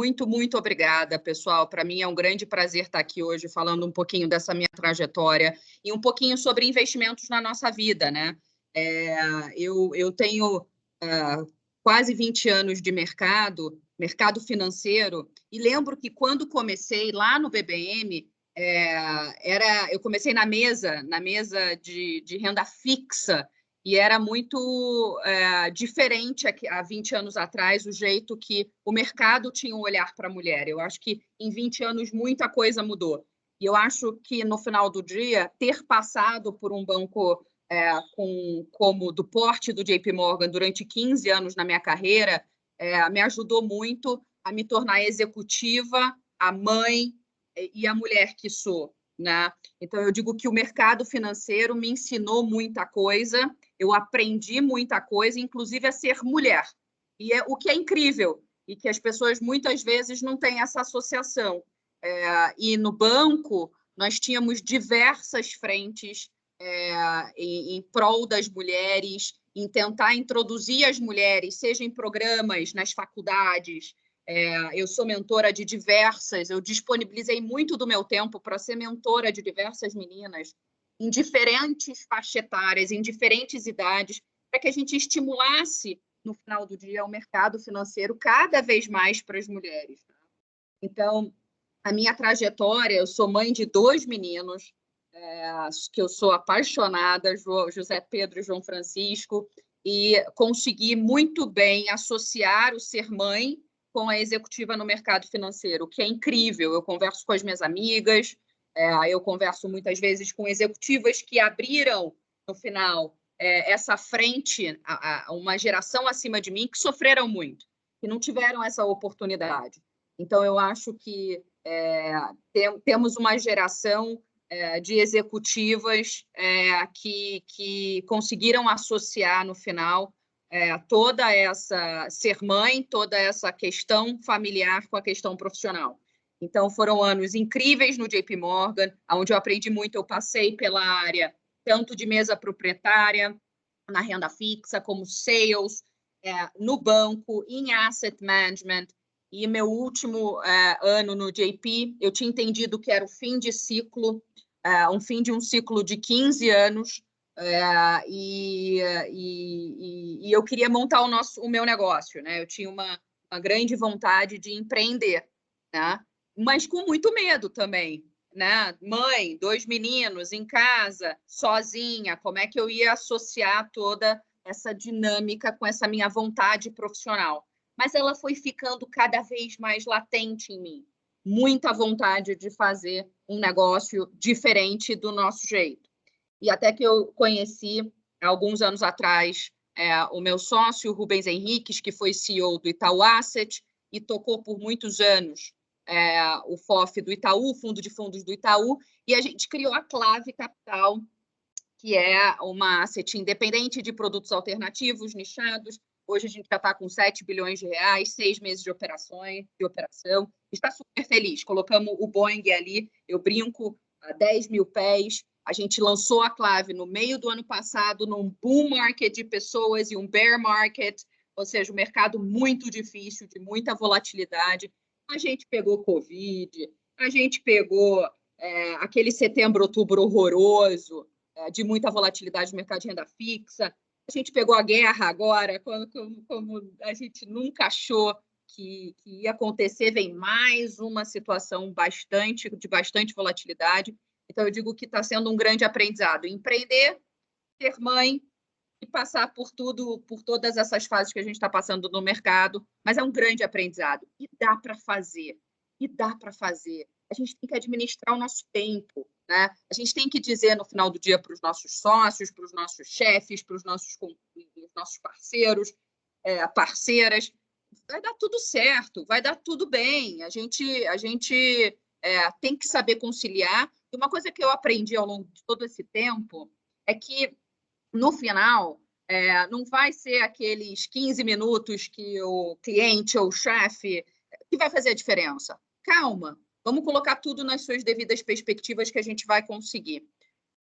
Muito, muito obrigada, pessoal. Para mim é um grande prazer estar aqui hoje falando um pouquinho dessa minha trajetória e um pouquinho sobre investimentos na nossa vida, né? Eu tenho quase 20 anos de mercado financeiro, e lembro que quando comecei lá no BBM, eu comecei na mesa de renda fixa, e era muito diferente há 20 anos atrás o jeito que o mercado tinha um olhar para a mulher. Eu acho que em 20 anos muita coisa mudou. E eu acho que, no final do dia, ter passado por um banco como do porte do JP Morgan durante 15 anos na minha carreira me ajudou muito a me tornar executiva, a mãe e a mulher que sou, né? Então, eu digo que o mercado financeiro me ensinou muita coisa, eu aprendi muita coisa, inclusive a ser mulher. E o que é incrível, e que as pessoas muitas vezes não têm essa associação. E no banco, nós tínhamos diversas frentes em prol das mulheres, em tentar introduzir as mulheres, seja em programas, nas faculdades. Eu sou mentora de diversas, eu disponibilizei muito do meu tempo para ser mentora de diversas meninas em diferentes faixas etárias, em diferentes idades, para que a gente estimulasse, no final do dia, o mercado financeiro cada vez mais para as mulheres. Então, a minha trajetória, eu sou mãe de 2 meninos, que eu sou apaixonada, José Pedro e João Francisco, e consegui muito bem associar o ser mãe com a executiva no mercado financeiro, o que é incrível. Eu converso com as minhas amigas, eu converso muitas vezes com executivas que abriram, no final, essa frente a uma geração acima de mim que sofreram muito, que não tiveram essa oportunidade. Então, eu acho que temos uma geração de executivas que conseguiram associar, no final, toda essa ser mãe, toda essa questão familiar com a questão profissional. Então, foram anos incríveis no JP Morgan, onde eu aprendi muito. Eu passei pela área tanto de mesa proprietária, na renda fixa, como sales, no banco, em asset management. E meu último ano no JP, eu tinha entendido que era o fim de ciclo, um fim de um ciclo de 15 anos, e eu queria montar o meu negócio, né? Eu tinha uma grande vontade de empreender, né? Mas com muito medo também, né? Mãe, 2 meninos em casa, sozinha, como é que eu ia associar toda essa dinâmica com essa minha vontade profissional? Mas ela foi ficando cada vez mais latente em mim. Muita vontade de fazer um negócio diferente do nosso jeito. E até que eu conheci, alguns anos atrás, o meu sócio, Rubens Henriques, que foi CEO do Itaú Asset e tocou por muitos anos o FOF do Itaú, Fundo de Fundos do Itaú, e a gente criou a Clave Capital, que é uma asset independente de produtos alternativos, nichados. Hoje a gente já está com 7 bilhões de reais, 6 meses de operação. Está super feliz. Colocamos o Boeing ali, eu brinco, a 10 mil pés. A gente lançou a Clave no meio do ano passado, num bull market de pessoas e um bear market, ou seja, um mercado muito difícil, de muita volatilidade. A gente pegou Covid, a gente pegou aquele setembro, outubro horroroso, de muita volatilidade no mercado de renda fixa. A gente pegou a guerra agora, como a gente nunca achou que ia acontecer, vem mais uma situação de bastante volatilidade. Então, eu digo que está sendo um grande aprendizado. Empreender, ser mãe e passar por todas essas fases que a gente está passando no mercado, mas é um grande aprendizado. E dá para fazer. A gente tem que administrar o nosso tempo, né? A gente tem que dizer, no final do dia, para os nossos sócios, para os nossos chefes, para os nossos parceiros, parceiras, vai dar tudo certo, vai dar tudo bem. A gente tem que saber conciliar. E uma coisa que eu aprendi ao longo de todo esse tempo é que, no final, não vai ser aqueles 15 minutos que o cliente ou o chefe que vai fazer a diferença. Calma, vamos colocar tudo nas suas devidas perspectivas que a gente vai conseguir.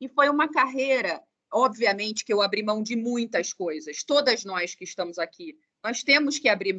E foi uma carreira obviamente que eu abri mão de muitas coisas. Todas nós que estamos aqui, nós temos que abrir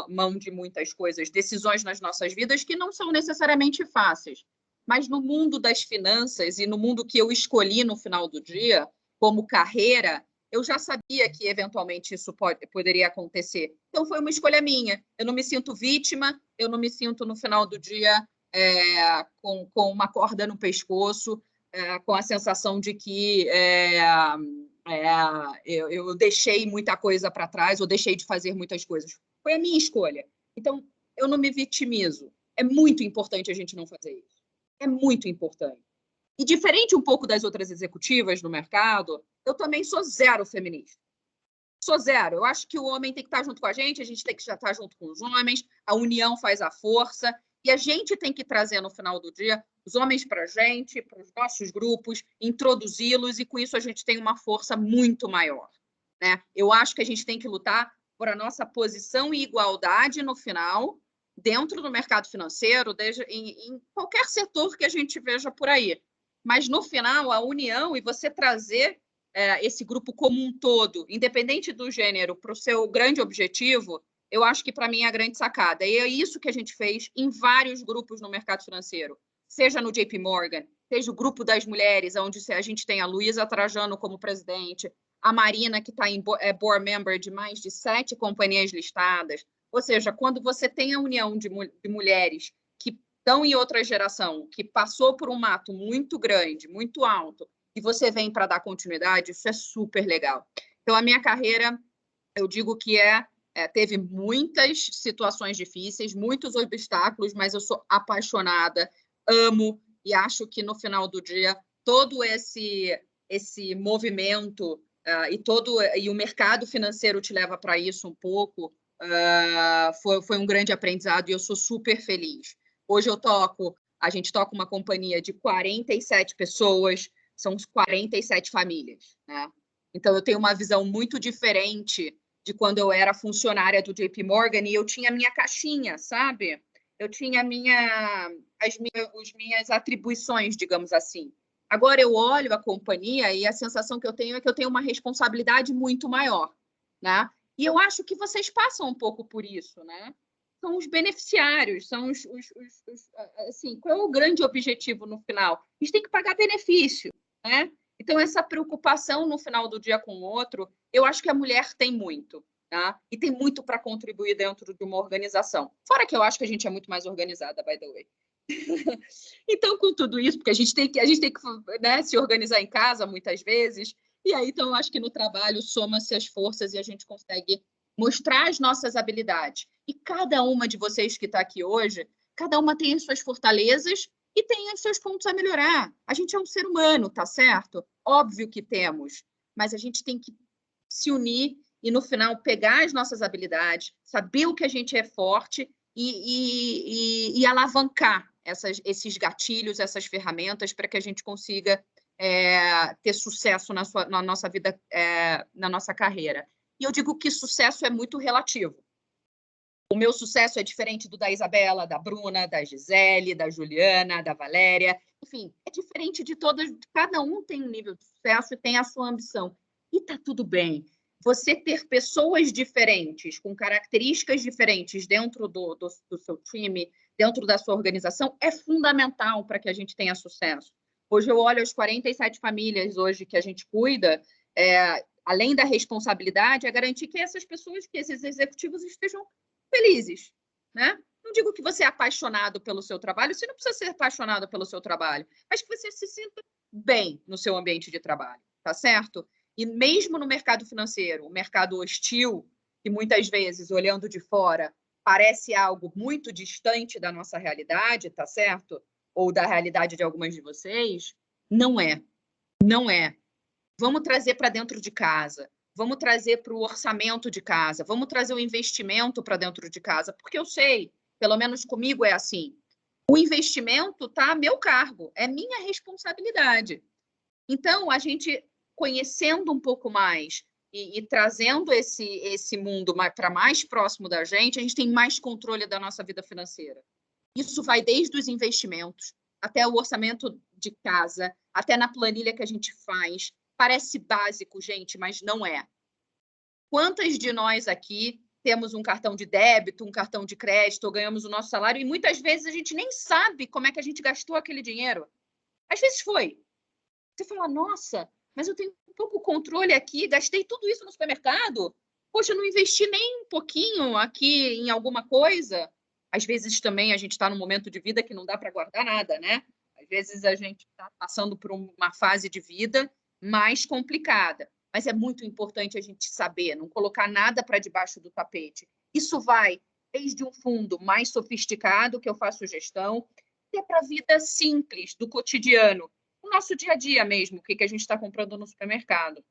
mão de muitas coisas, decisões nas nossas vidas que não são necessariamente fáceis. Mas no mundo das finanças e no mundo que eu escolhi no final do dia, como carreira, eu já sabia que eventualmente isso poderia acontecer. Então foi uma escolha minha. Eu não me sinto vítima, eu não me sinto no final do dia com uma corda no pescoço, com a sensação de que eu deixei muita coisa para trás, ou deixei de fazer muitas coisas. Foi a minha escolha. Então, eu não me vitimizo. É muito importante a gente não fazer isso. É muito importante. E diferente um pouco das outras executivas no mercado, eu também sou zero feminista. Sou zero. Eu acho que o homem tem que estar junto com a gente tem que estar junto com os homens, a união faz a força, e a gente tem que trazer no final do dia os homens para a gente, para os nossos grupos, introduzi-los, e com isso a gente tem uma força muito maior, né? Eu acho que a gente tem que lutar por a nossa posição e igualdade no final, dentro do mercado financeiro, em qualquer setor que a gente veja por aí. Mas, no final, a união e você trazer esse grupo como um todo, independente do gênero, para o seu grande objetivo, eu acho que, para mim, é a grande sacada. E é isso que a gente fez em vários grupos no mercado financeiro, seja no JP Morgan, seja o grupo das mulheres, onde a gente tem a Luísa Trajano como presidente, a Marina, que está é board member de mais de 7 companhias listadas. Ou seja, quando você tem a união de mulheres que estão em outra geração, que passou por um mato muito grande, muito alto, e você vem para dar continuidade, isso é super legal. Então, a minha carreira, eu digo que teve muitas situações difíceis, muitos obstáculos, mas eu sou apaixonada, amo, e acho que no final do dia, todo esse movimento e o mercado financeiro te leva para isso um pouco, foi um grande aprendizado e eu sou super feliz. Hoje a gente toca uma companhia de 47 pessoas, são 47 famílias, né? Então, eu tenho uma visão muito diferente de quando eu era funcionária do JP Morgan e eu tinha a minha caixinha, sabe? Eu tinha as minhas atribuições, digamos assim. Agora eu olho a companhia e a sensação que eu tenho é que eu tenho uma responsabilidade muito maior, né? E eu acho que vocês passam um pouco por isso, né? São os beneficiários, são assim, qual é o grande objetivo no final? A gente tem que pagar benefício, né? Então, essa preocupação no final do dia com o outro, eu acho que a mulher tem muito, tá? E tem muito para contribuir dentro de uma organização. Fora que eu acho que a gente é muito mais organizada, by the way. Então, com tudo isso, porque a gente tem que né, se organizar em casa muitas vezes, e aí, então, eu acho que no trabalho soma-se as forças e a gente consegue mostrar as nossas habilidades. E cada uma de vocês que está aqui hoje, cada uma tem as suas fortalezas e tem os seus pontos a melhorar. A gente é um ser humano, tá certo? Óbvio que temos, mas a gente tem que se unir e, no final, pegar as nossas habilidades, saber o que a gente é forte e alavancar esses gatilhos, essas ferramentas, para que a gente consiga ter sucesso na nossa vida, na nossa carreira. E eu digo que sucesso é muito relativo. O meu sucesso é diferente do da Isabela, da Bruna, da Gisele, da Juliana, da Valéria. Enfim, é diferente de todas. Cada um tem um nível de sucesso e tem a sua ambição. E está tudo bem. Você ter pessoas diferentes, com características diferentes dentro do seu time, dentro da sua organização, é fundamental para que a gente tenha sucesso. Hoje eu olho as 47 famílias hoje que a gente cuida, além da responsabilidade, é garantir que essas pessoas, que esses executivos estejam felizes, né? Não digo que você é apaixonado pelo seu trabalho, você não precisa ser apaixonado pelo seu trabalho, mas que você se sinta bem no seu ambiente de trabalho, tá certo? E mesmo no mercado financeiro, o mercado hostil, que muitas vezes, olhando de fora, parece algo muito distante da nossa realidade, tá certo? Ou da realidade de algumas de vocês, não é. Não é. Vamos trazer para dentro de casa. Vamos trazer para o orçamento de casa, vamos trazer o investimento para dentro de casa, porque eu sei, pelo menos comigo é assim, o investimento está a meu cargo, é minha responsabilidade. Então, a gente conhecendo um pouco mais e trazendo esse mundo para mais próximo da gente, a gente tem mais controle da nossa vida financeira. Isso vai desde os investimentos, até o orçamento de casa, até na planilha que a gente faz, Parece básico, gente, mas não é. Quantas de nós aqui temos um cartão de débito, um cartão de crédito, ou ganhamos o nosso salário, e muitas vezes a gente nem sabe como é que a gente gastou aquele dinheiro? Às vezes foi. Você fala, nossa, mas eu tenho um pouco controle aqui, gastei tudo isso no supermercado. Poxa, eu não investi nem um pouquinho aqui em alguma coisa. Às vezes também a gente está num momento de vida que não dá para guardar nada, né? Às vezes a gente está passando por uma fase de vida mais complicada. Mas é muito importante a gente saber, não colocar nada para debaixo do tapete. Isso vai desde um fundo mais sofisticado, que eu faço gestão, até para a vida simples, do cotidiano, o nosso dia a dia mesmo, o que a gente está comprando no supermercado.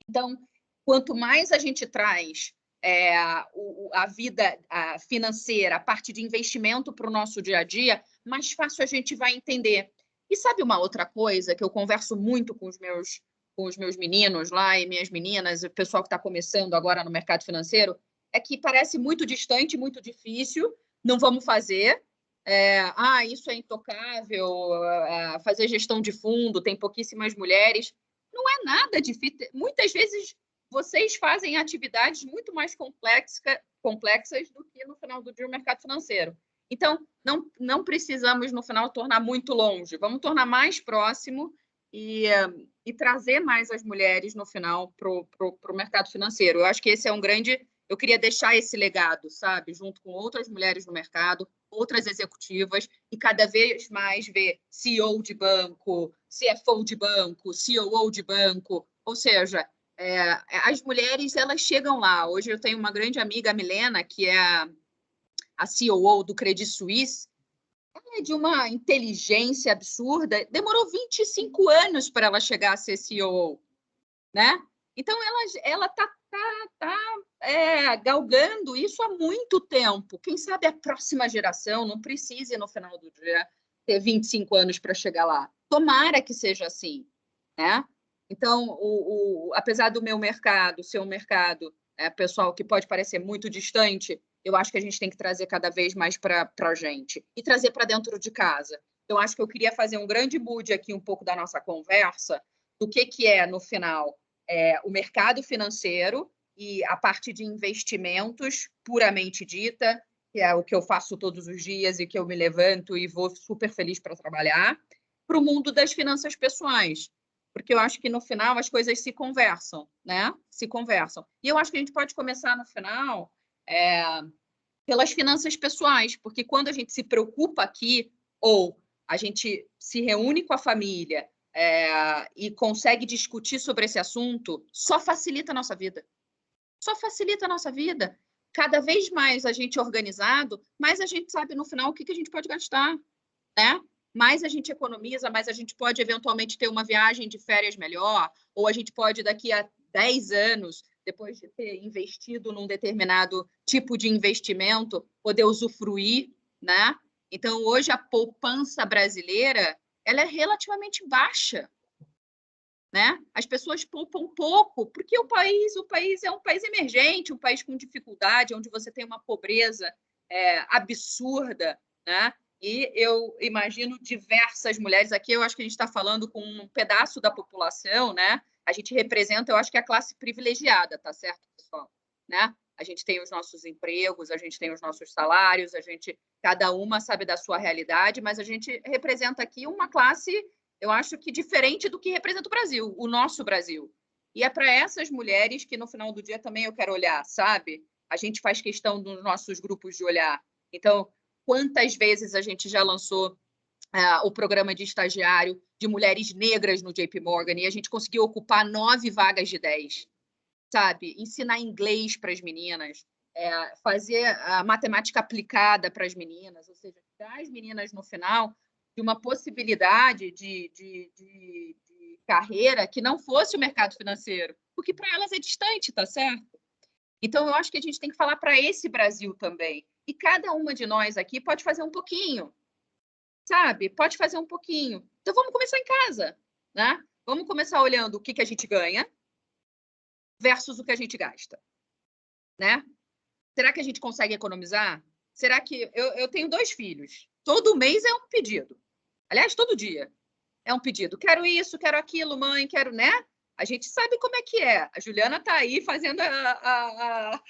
Então, quanto mais a gente traz a vida financeira, a parte de investimento para o nosso dia a dia, mais fácil a gente vai entender. E sabe uma outra coisa que eu converso muito com os meus meninos lá e minhas meninas, o pessoal que está começando agora no mercado financeiro, é que parece muito distante, muito difícil, não vamos fazer. Isso é intocável, fazer gestão de fundo, tem pouquíssimas mulheres. Não é nada difícil. Muitas vezes vocês fazem atividades muito mais complexas do que no final do dia o mercado financeiro. Então, não precisamos, no final, tornar muito longe. Vamos tornar mais próximo e trazer mais as mulheres, no final, para o mercado financeiro. Eu acho que esse é um grande... Eu queria deixar esse legado, sabe? Junto com outras mulheres no mercado, outras executivas, e cada vez mais ver CEO de banco, CFO de banco, COO de banco. Ou seja, as mulheres, elas chegam lá. Hoje eu tenho uma grande amiga, a Milena, que é a COO do Credit Suisse. Ela é de uma inteligência absurda. Demorou 25 anos para ela chegar a ser COO, né? Então, ela está galgando isso há muito tempo. Quem sabe a próxima geração não precise, no final do dia, ter 25 anos para chegar lá. Tomara que seja assim, né? Então, apesar do meu mercado ser um mercado, pessoal, que pode parecer muito distante, eu acho que a gente tem que trazer cada vez mais para a gente e trazer para dentro de casa. Então, acho que eu queria fazer um grande mood aqui, um pouco da nossa conversa, do que é, no final, o mercado financeiro e a parte de investimentos puramente dita, que é o que eu faço todos os dias e que eu me levanto e vou super feliz para trabalhar, para o mundo das finanças pessoais. Porque eu acho que, no final, as coisas se conversam, né? Se conversam. E eu acho que a gente pode começar, no final, pelas finanças pessoais, porque quando a gente se preocupa aqui, ou a gente se reúne com a família e consegue discutir sobre esse assunto, só facilita a nossa vida. Só facilita a nossa vida. Cada vez mais a gente organizado, mais a gente sabe, no final, o que a gente pode gastar, né? Mais a gente economiza, mais a gente pode, eventualmente, ter uma viagem de férias melhor, ou a gente pode, daqui a 10 anos, depois de ter investido num determinado tipo de investimento, poder usufruir, né? Então, hoje, a poupança brasileira, ela é relativamente baixa, né? As pessoas poupam pouco, porque o país é um país emergente, um país com dificuldade, onde você tem uma pobreza absurda, né? E eu imagino diversas mulheres aqui, eu acho que a gente está falando com um pedaço da população, né? A gente representa, eu acho que a classe privilegiada, tá certo, pessoal? Né? A gente tem os nossos empregos, a gente tem os nossos salários, cada uma sabe da sua realidade, mas a gente representa aqui uma classe, eu acho que diferente do que representa o Brasil, o nosso Brasil. E é para essas mulheres que, no final do dia, também eu quero olhar, sabe? A gente faz questão dos nossos grupos de olhar. Então, quantas vezes a gente já lançou o programa de estagiário de mulheres negras no JP Morgan e a gente conseguiu ocupar 9 vagas de 10, sabe? Ensinar inglês para as meninas, fazer a matemática aplicada para as meninas, ou seja, dar as meninas, no final, de uma possibilidade de carreira que não fosse o mercado financeiro, porque para elas é distante, tá certo? Então, eu acho que a gente tem que falar para esse Brasil também. E cada uma de nós aqui pode fazer um pouquinho, sabe? Pode fazer um pouquinho. Então, vamos começar em casa, né? Vamos começar olhando o que a gente ganha versus o que a gente gasta, né? Será que a gente consegue economizar? Será que... Eu tenho 2 filhos. Todo mês é um pedido. Aliás, todo dia é um pedido. Quero isso, quero aquilo, mãe, quero, né? A gente sabe como é que é. A Juliana está aí fazendo a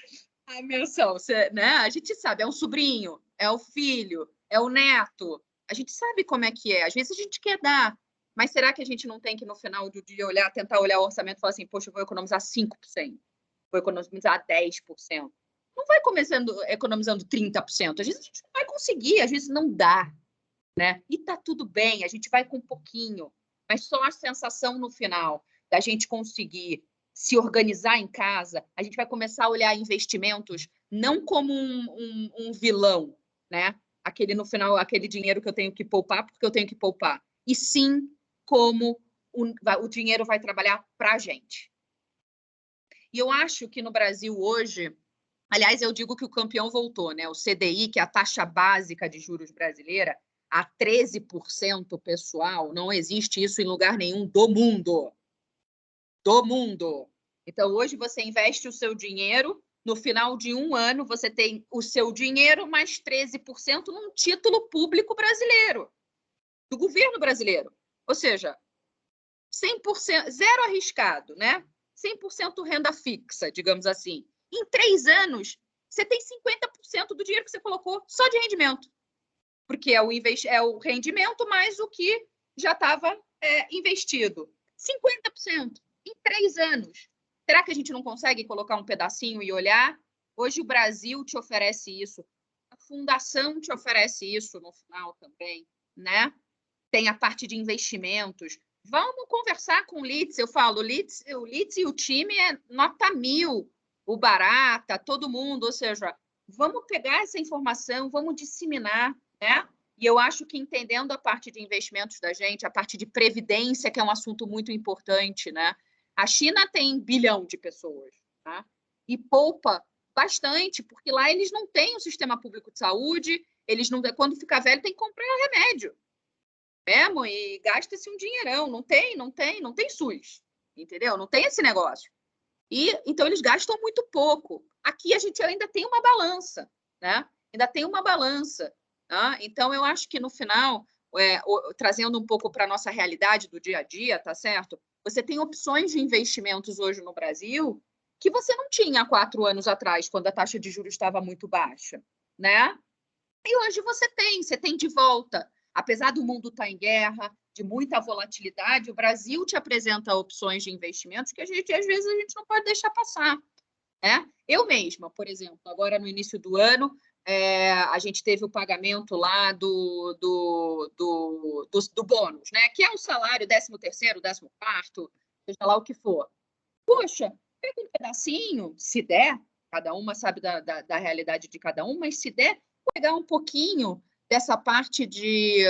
menção, né? A gente sabe, é um sobrinho, é o filho, é o neto. A gente sabe como é que é. Às vezes a gente quer dar, mas será que a gente não tem que, no final do dia, tentar olhar o orçamento e falar assim, poxa, eu vou economizar 5%, vou economizar 10%. Não vai economizando 30%. Às vezes a gente não vai conseguir, às vezes não dá, né? E tá tudo bem, a gente vai com um pouquinho, mas só a sensação no final da gente conseguir se organizar em casa, a gente vai começar a olhar investimentos não como um vilão, né? Aquele no final, aquele dinheiro que eu tenho que poupar porque eu tenho que poupar, e sim como o dinheiro vai trabalhar para a gente. E eu acho que no Brasil hoje, aliás, eu digo que o campeão voltou, né? O CDI, que é a taxa básica de juros brasileira, a 13%, pessoal, não existe isso em lugar nenhum do mundo. Do mundo. Então, hoje você investe o seu dinheiro, no final de um ano, você tem o seu dinheiro mais 13% num título público brasileiro, do governo brasileiro. Ou seja, 100%, zero arriscado, né? 100% renda fixa, digamos assim. Em 3 anos, você tem 50% do dinheiro que você colocou só de rendimento. Porque é o rendimento mais o que já estava investido. 50% em 3 anos. Será que a gente não consegue colocar um pedacinho e olhar? Hoje o Brasil te oferece isso. A Fundação te oferece isso no final também, né? Tem a parte de investimentos. Vamos conversar com o Litz. Eu falo, o Litz e o time é nota 1000. O Barata, todo mundo. Ou seja, vamos pegar essa informação, vamos disseminar, né? E eu acho que entendendo a parte de investimentos da gente, a parte de previdência, que é um assunto muito importante, né? A China tem 1 bilhão de pessoas, tá? E poupa bastante, porque lá eles não têm um sistema público de saúde, eles não, quando ficar velho tem que comprar remédio mesmo, e gasta-se um dinheirão. Não tem SUS, entendeu? Não tem esse negócio. E então eles gastam muito pouco. Aqui a gente ainda tem uma balança, né? Ainda tem uma balança. Tá? Então eu acho que no final, trazendo um pouco para a nossa realidade do dia a dia, tá certo? Você tem opções de investimentos hoje no Brasil que você não tinha há 4 anos atrás, quando a taxa de juros estava muito baixa, né? E hoje você tem de volta. Apesar do mundo estar em guerra, de muita volatilidade, o Brasil te apresenta opções de investimentos que às vezes a gente não pode deixar passar. Né? Eu mesma, por exemplo, agora no início do ano, a gente teve o pagamento lá do bônus, né? Que é o salário 13º, 14º, seja lá o que for. Poxa, pega um pedacinho, se der, cada uma sabe da realidade de cada um, mas se der, pegar um pouquinho dessa parte de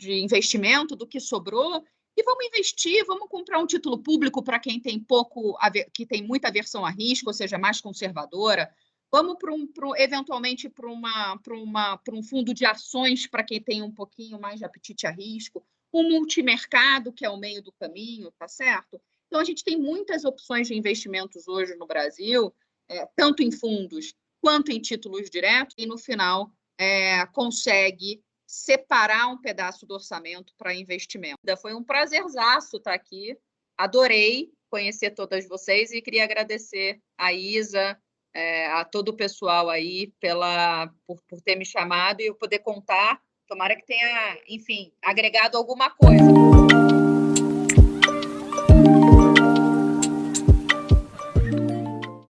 investimento do que sobrou e vamos investir, vamos comprar um título público para quem tem que tem muita aversão a risco, ou seja, mais conservadora. Vamos eventualmente para um fundo de ações para quem tem um pouquinho mais de apetite a risco, um multimercado, que é o meio do caminho, tá certo? Então, a gente tem muitas opções de investimentos hoje no Brasil, tanto em fundos quanto em títulos diretos, e no final consegue separar um pedaço do orçamento para investimento. Foi um prazerzaço estar aqui, adorei conhecer todas vocês e queria agradecer a Isa, a todo o pessoal aí por ter me chamado e eu poder contar, tomara que tenha, enfim, agregado alguma coisa.